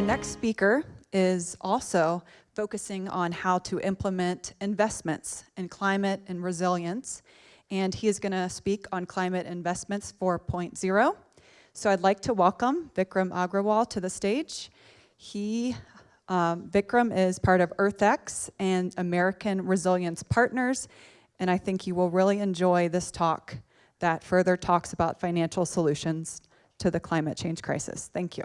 next speaker is also focusing on how to implement investments in climate and resilience. And he is going to speak on Climate Investments 4.0. So I'd like to welcome Vikram Agrawal to the stage. Vikram is part of EarthX and American Resilience Partners, and I think you will really enjoy this talk that further talks about financial solutions to the climate change crisis. Thank you.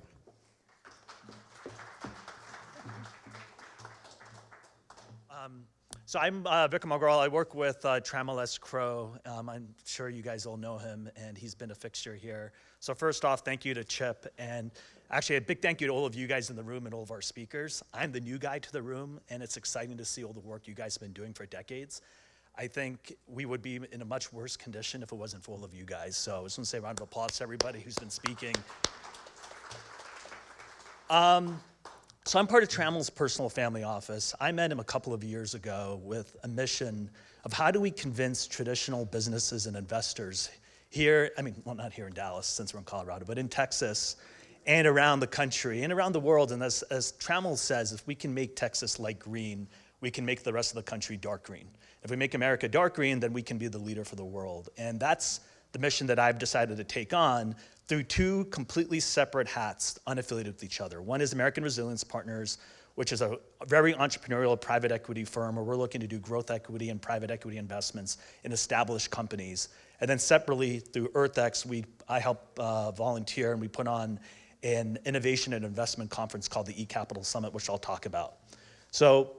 So I'm Vikram Agrawal. I work with Trammell S. Crowe. I'm sure you guys all know him, and he's been a fixture here. So first off, thank you to Chip, and actually a big thank you to all of you guys in the room and all of our speakers. I'm the new guy to the room, and it's exciting to see all the work you guys have been doing for decades. I think we would be in a much worse condition if it wasn't for all of you guys. So I just want to say a round of applause to everybody who's been speaking. So I'm part of Trammell's personal family office. I met him a couple of years ago with a mission of how do we convince traditional businesses and investors here, well, not here in Dallas since we're in Colorado, but in Texas and around the country and around the world. And as Trammell says, if we can make Texas light green, we can make the rest of the country dark green. If we make America dark green, then we can be the leader for the world. And that's the mission that I've decided to take on through two completely separate hats, unaffiliated with each other. One is American Resilience Partners, which is a very entrepreneurial private equity firm where we're looking to do growth equity and private equity investments in established companies. And then separately, through EarthX, I help volunteer, and we put on an innovation and investment conference called the eCapital Summit, which I'll talk about. So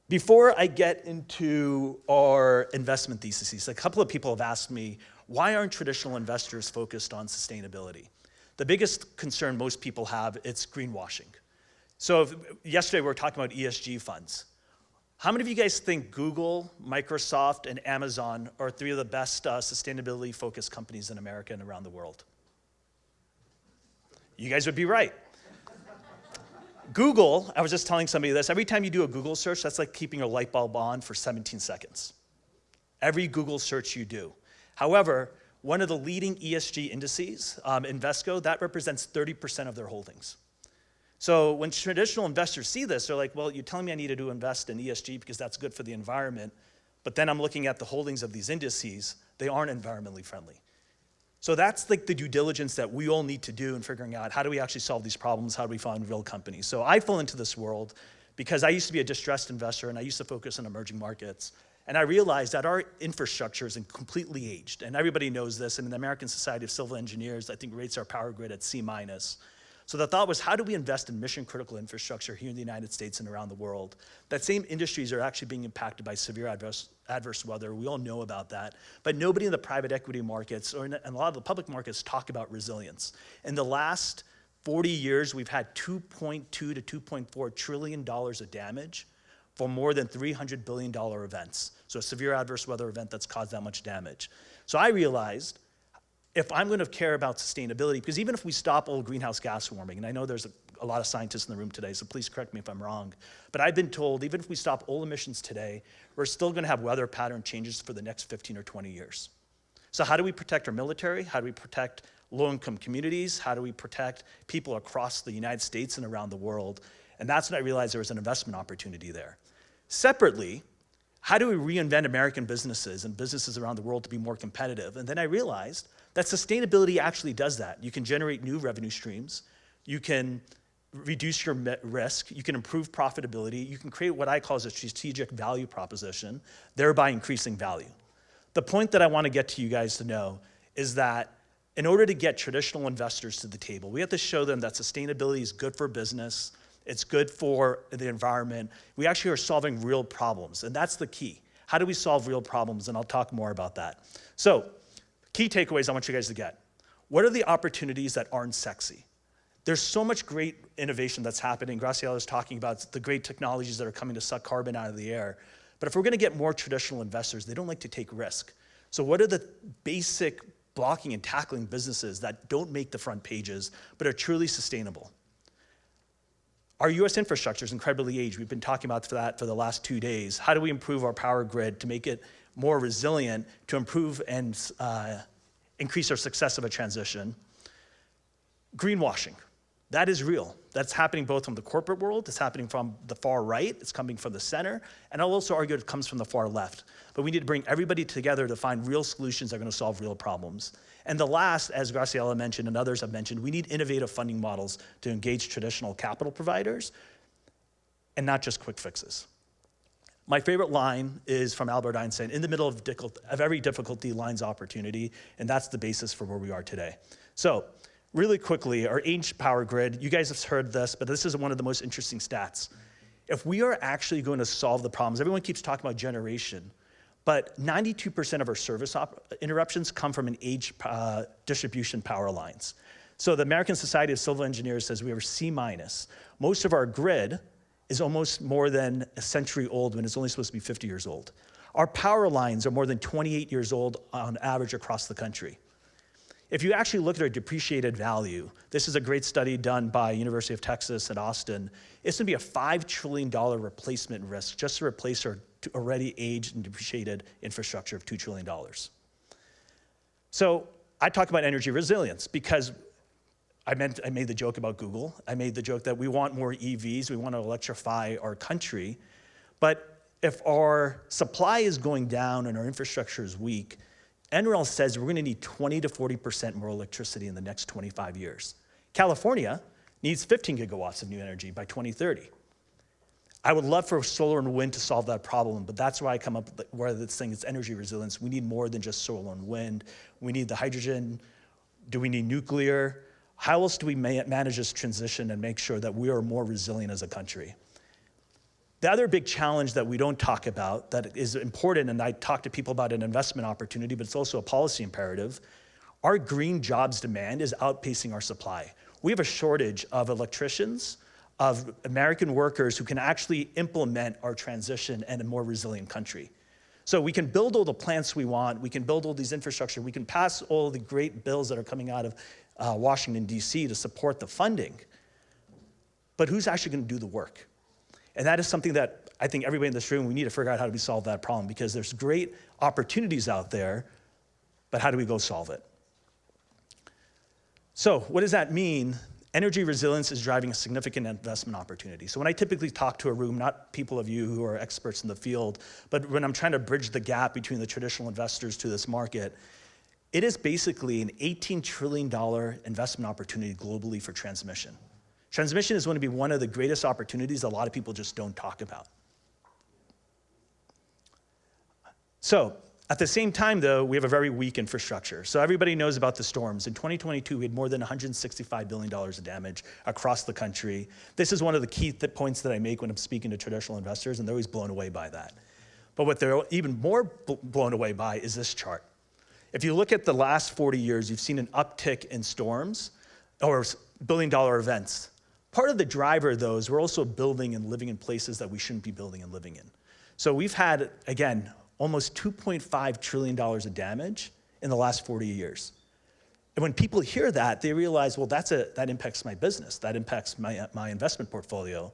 before I get into our investment theses, a couple of people have asked me, why aren't traditional investors focused on sustainability? The biggest concern most people have, it's greenwashing. So yesterday we were talking about ESG funds. How many of you guys think Google, Microsoft, and Amazon are three of the best sustainability-focused companies in America and around the world? You guys would be right. Google, I was just telling somebody this, every time you do a Google search, that's like keeping a light bulb on for 17 seconds. Every Google search you do. However, one of the leading ESG indices, Invesco, that represents 30% of their holdings. So when traditional investors see this, they're like, well, you're telling me I need to invest in ESG because that's good for the environment, but then I'm looking at the holdings of these indices, they aren't environmentally friendly. So that's like the due diligence that we all need to do in figuring out how do we actually solve these problems, how do we find real companies. So I fell into this world because I used to be a distressed investor and I used to focus on emerging markets. And I realized that our infrastructure is completely aged, and everybody knows this, and in the American Society of Civil Engineers, I think rates our power grid at C-. So the thought was, how do we invest in mission-critical infrastructure here in the United States and around the world? That same industries are actually being impacted by severe adverse weather. We all know about that. But nobody in the private equity markets or in a lot of the public markets talk about resilience. In the last 40 years, we've had $2.2 to $2.4 trillion of damage for more than $300 billion events. So a severe adverse weather event that's caused that much damage. So I realized, if I'm going to care about sustainability, because even if we stop all greenhouse gas warming, and I know there's a lot of scientists in the room today, so please correct me if I'm wrong, but I've been told even if we stop all emissions today, we're still going to have weather pattern changes for the next 15 or 20 years. So how do we protect our military? How do we protect low-income communities? How do we protect people across the United States and around the world? And that's when I realized there was an investment opportunity there. Separately, how do we reinvent American businesses and businesses around the world to be more competitive? And then I realized that sustainability actually does that. You can generate new revenue streams, you can reduce your risk, you can improve profitability, you can create what I call as a strategic value proposition, thereby increasing value. The point that I want to get to you guys to know is that in order to get traditional investors to the table, we have to show them that sustainability is good for business, it's good for the environment. We actually are solving real problems, and that's the key. How do we solve real problems? And I'll talk more about that. So, key takeaways I want you guys to get. What are the opportunities that aren't sexy? There's so much great innovation that's happening. Graciela is talking about the great technologies that are coming to suck carbon out of the air. But if we're gonna get more traditional investors, they don't like to take risk. So what are the basic blocking and tackling businesses that don't make the front pages, but are truly sustainable? Our US infrastructure is incredibly aged. We've been talking about that for the last 2 days. How do we improve our power grid to make it more resilient, to improve and increase our success of a transition? Greenwashing. That is real. That's happening both from the corporate world, it's happening from the far right, it's coming from the center, and I'll also argue it comes from the far left. But we need to bring everybody together to find real solutions that are going to solve real problems. And the last, as Graciela mentioned and others have mentioned, we need innovative funding models to engage traditional capital providers and not just quick fixes. My favorite line is from Albert Einstein: in the middle of every difficulty lies opportunity, and that's the basis for where we are today. So, really quickly, our aged power grid, you guys have heard this, but this is one of the most interesting stats. If we are actually going to solve the problems, everyone keeps talking about generation, but 92% of our service interruptions come from an aged distribution power lines. So the American Society of Civil Engineers says we are C-. Most of our grid is almost more than a century old when it's only supposed to be 50 years old. Our power lines are more than 28 years old on average across the country. If you actually look at our depreciated value, this is a great study done by University of Texas at Austin, it's gonna be a $5 trillion replacement risk just to replace our already aged and depreciated infrastructure of $2 trillion. So I talk about energy resilience because I made the joke about Google. I made the joke that we want more EVs, we want to electrify our country, but if our supply is going down and our infrastructure is weak, NREL says we're going to need 20 to 40% more electricity in the next 25 years. California needs 15 gigawatts of new energy by 2030. I would love for solar and wind to solve that problem, but that's why I come up with where this thing is energy resilience. We need more than just solar and wind. We need the hydrogen. Do we need nuclear? How else do we manage this transition and make sure that we are more resilient as a country? The other big challenge that we don't talk about that is important, and I talk to people about an investment opportunity, but it's also a policy imperative, our green jobs demand is outpacing our supply. We have a shortage of electricians, of American workers who can actually implement our transition in a more resilient country. So we can build all the plants we want, we can build all these infrastructure, we can pass all the great bills that are coming out of Washington, D.C. to support the funding, but who's actually gonna do the work? And that is something that I think everybody in this room, we need to figure out how to solve that problem because there's great opportunities out there, but how do we go solve it? So what does that mean? Energy resilience is driving a significant investment opportunity. So when I typically talk to a room, not people of you who are experts in the field, but when I'm trying to bridge the gap between the traditional investors to this market, it is basically an $18 trillion investment opportunity globally for transmission. Transmission is going to be one of the greatest opportunities a lot of people just don't talk about. So at the same time, though, we have a very weak infrastructure. So everybody knows about the storms. In 2022, we had more than $165 billion of damage across the country. This is one of the key points that I make when I'm speaking to traditional investors, and they're always blown away by that. But what they're even more blown away by is this chart. If you look at the last 40 years, you've seen an uptick in storms or billion-dollar events. Part of the driver, though, is we're also building and living in places that we shouldn't be building and living in. So we've had, again, almost $2.5 trillion of damage in the last 40 years. And when people hear that, they realize, well, that impacts my business, that impacts my investment portfolio.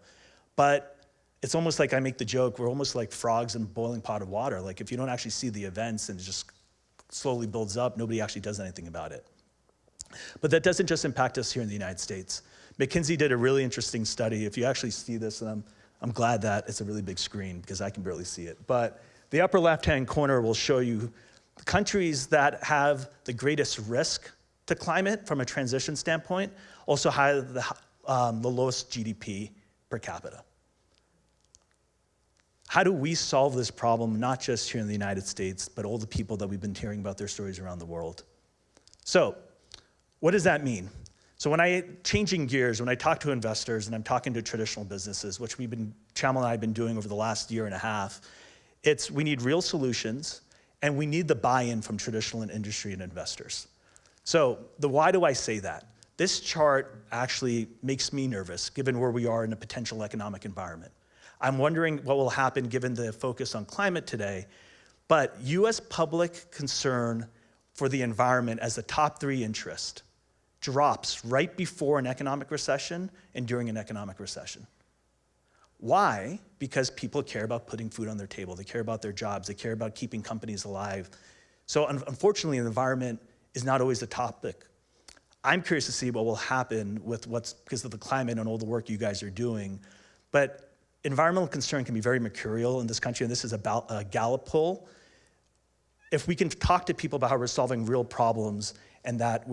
But it's almost like I make the joke, we're almost like frogs in a boiling pot of water. Like if you don't actually see the events and it just slowly builds up, nobody actually does anything about it. But that doesn't just impact us here in the United States. McKinsey did a really interesting study. If you actually see this, and I'm glad that it's a really big screen because I can barely see it. But the upper left-hand corner will show you the countries that have the greatest risk to climate from a transition standpoint, also have the lowest GDP per capita. How do we solve this problem, not just here in the United States, but all the people that we've been hearing about their stories around the world? So, what does that mean? So changing gears, when I talk to investors and I'm talking to traditional businesses, which Chamal and I have been doing over the last year and a half, we need real solutions and we need the buy-in from traditional and industry and investors. So why do I say that? This chart actually makes me nervous given where we are in a potential economic environment. I'm wondering what will happen given the focus on climate today, but US public concern for the environment as the top 3 interest drops right before an economic recession and during an economic recession. Why? Because people care about putting food on their table. They care about their jobs. They care about keeping companies alive. So unfortunately, the environment is not always the topic. I'm curious to see what will happen with because of the climate and all the work you guys are doing. But environmental concern can be very mercurial in this country, and this is about a Gallup poll. If we can talk to people about how we're solving real problems and that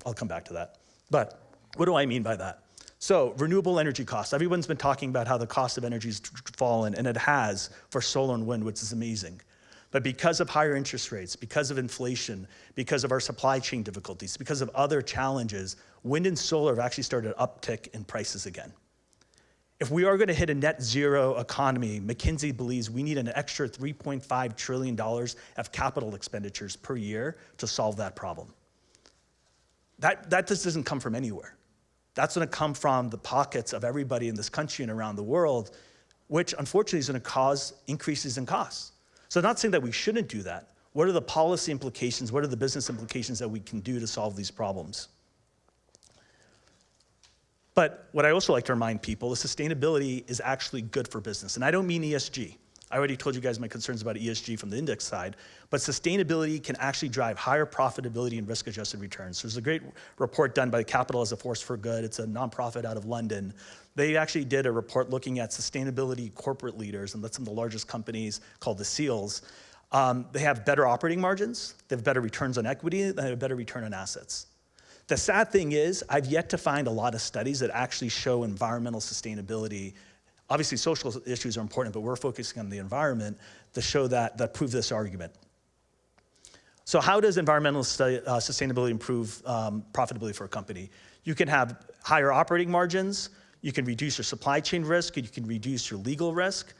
I'll come back to that. But what do I mean by that? So renewable energy costs. Everyone's been talking about how the cost of energy has fallen, and it has for solar and wind, which is amazing. But because of higher interest rates, because of inflation, because of our supply chain difficulties, because of other challenges, wind and solar have actually started to uptick in prices again. If we are going to hit a net zero economy, McKinsey believes we need an extra $3.5 trillion of capital expenditures per year to solve that problem. That just doesn't come from anywhere. That's going to come from the pockets of everybody in this country and around the world, which unfortunately is going to cause increases in costs. So I'm not saying that we shouldn't do that. What are the policy implications? What are the business implications that we can do to solve these problems? But what I also like to remind people is sustainability is actually good for business. And I don't mean ESG. I already told you guys my concerns about ESG from the index side, but sustainability can actually drive higher profitability and risk-adjusted returns. So there's a great report done by Capital as a Force for Good. It's a nonprofit out of London. They actually did a report looking at sustainability corporate leaders, and that's some of the largest companies called the SEALs. They have better operating margins, they have better returns on equity, they have a better return on assets. The sad thing is, I've yet to find a lot of studies that actually show environmental sustainability. Obviously, social issues are important, but we're focusing on the environment to show that prove this argument. So how does environmental sustainability improve profitability for a company? You can have higher operating margins, you can reduce your supply chain risk, and you can reduce your legal risk.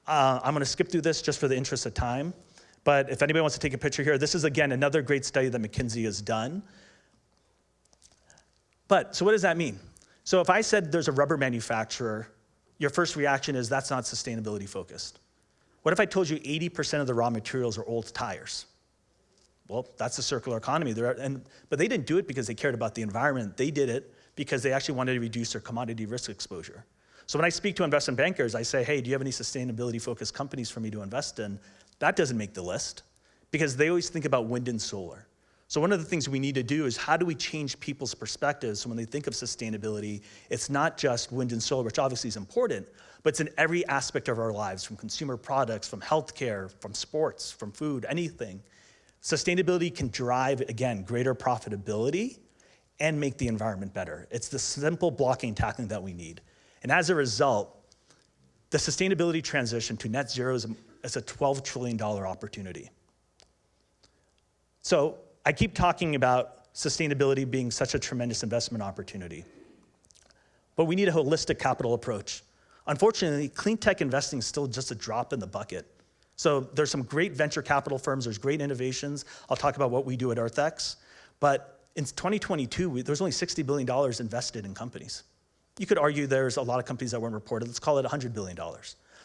I'm gonna skip through this just for the interest of time, but if anybody wants to take a picture here, this is, again, another great study that McKinsey has done. So what does that mean? So if I said there's a rubber manufacturer, your first reaction is that's not sustainability focused. What if I told you 80% of the raw materials are old tires? Well, that's the circular economy. But they didn't do it because they cared about the environment. They did it because they actually wanted to reduce their commodity risk exposure. So when I speak to investment bankers, I say, hey, do you have any sustainability focused companies for me to invest in? That doesn't make the list because they always think about wind and solar. So one of the things we need to do is how do we change people's perspectives so when they think of sustainability, it's not just wind and solar, which obviously is important, but it's in every aspect of our lives, from consumer products, from healthcare, from sports, from food, anything. Sustainability can drive, again, greater profitability and make the environment better. It's the simple blocking and tackling that we need. And as a result, the sustainability transition to net zero is a $12 trillion opportunity. So I keep talking about sustainability being such a tremendous investment opportunity, but we need a holistic capital approach. Unfortunately, clean tech investing is still just a drop in the bucket. So there's some great venture capital firms, there's great innovations. I'll talk about what we do at EarthX, but in 2022, there's only $60 billion invested in companies. You could argue there's a lot of companies that weren't reported. Let's call it $100 billion.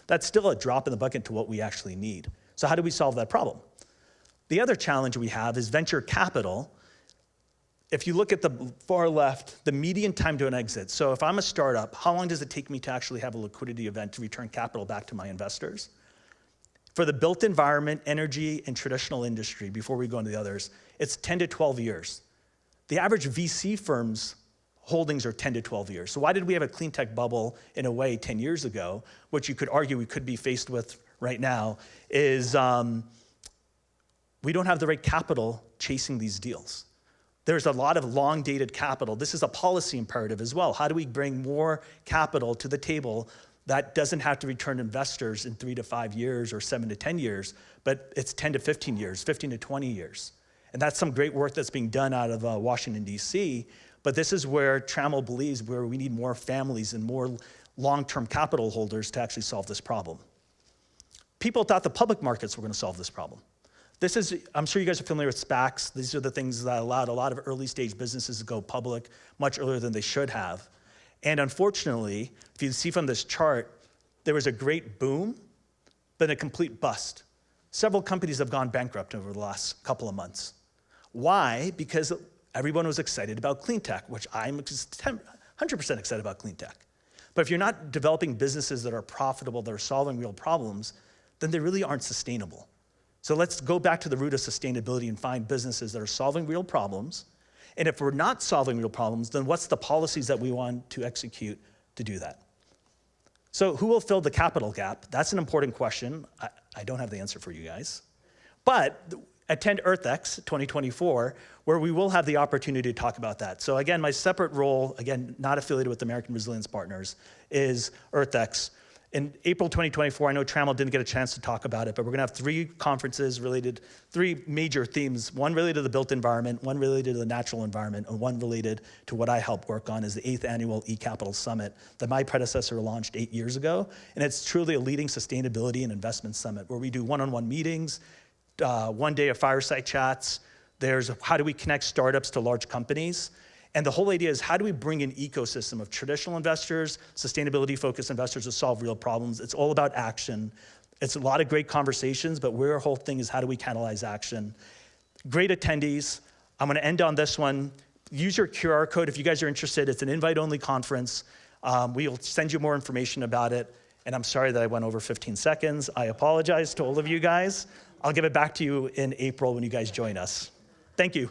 That's still a drop in the bucket to what we actually need. So how do we solve that problem? The other challenge we have is venture capital. If you look at the far left, the median time to an exit. So if I'm a startup, how long does it take me to actually have a liquidity event to return capital back to my investors? For the built environment, energy, and traditional industry, before we go into the others, it's 10 to 12 years. The average VC firm's holdings are 10 to 12 years. So why did we have a clean tech bubble in a way 10 years ago, which you could argue we could be faced with right now, is we don't have the right capital chasing these deals. There's a lot of long-dated capital. This is a policy imperative as well. How do we bring more capital to the table that doesn't have to return investors in 3 to 5 years or 7 to 10 years, but it's 10 to 15 years, 15 to 20 years. And that's some great work that's being done out of Washington, D.C., but this is where Trammell believes where we need more families and more long-term capital holders to actually solve this problem. People thought the public markets were going to solve this problem. This is, I'm sure you guys are familiar with SPACs. These are the things that allowed a lot of early stage businesses to go public much earlier than they should have. And unfortunately, if you see from this chart, there was a great boom, but a complete bust. Several companies have gone bankrupt over the last couple of months. Why? Because everyone was excited about clean tech, which I'm 100% excited about clean tech. But if you're not developing businesses that are profitable, that are solving real problems, then they really aren't sustainable. So let's go back to the root of sustainability and find businesses that are solving real problems And if we're not solving real problems, then what's the policies that we want to execute to do that? So who will fill the capital gap? That's an important question. I don't have the answer for you guys. But attend EarthX 2024, where we will have the opportunity to talk about that. So again, my separate role, again, not affiliated with American Resilience Partners, is EarthX. In April 2024, I know Trammell didn't get a chance to talk about it, but we're gonna have 3 conferences related, 3 major themes, one related to the built environment, one related to the natural environment, and one related to what I helped work on is the 8th annual eCapital Summit that my predecessor launched 8 years ago. And it's truly a leading sustainability and investment summit where we do one-on-one meetings, 1 day of fireside chats. There's how do we connect startups to large companies? And the whole idea is how do we bring an ecosystem of traditional investors, sustainability-focused investors to solve real problems? It's all about action. It's a lot of great conversations, but our whole thing is how do we catalyze action? Great attendees. I'm gonna end on this one. Use your QR code if you guys are interested. It's an invite-only conference. We'll send you more information about it. And I'm sorry that I went over 15 seconds. I apologize to all of you guys. I'll give it back to you in April when you guys join us. Thank you.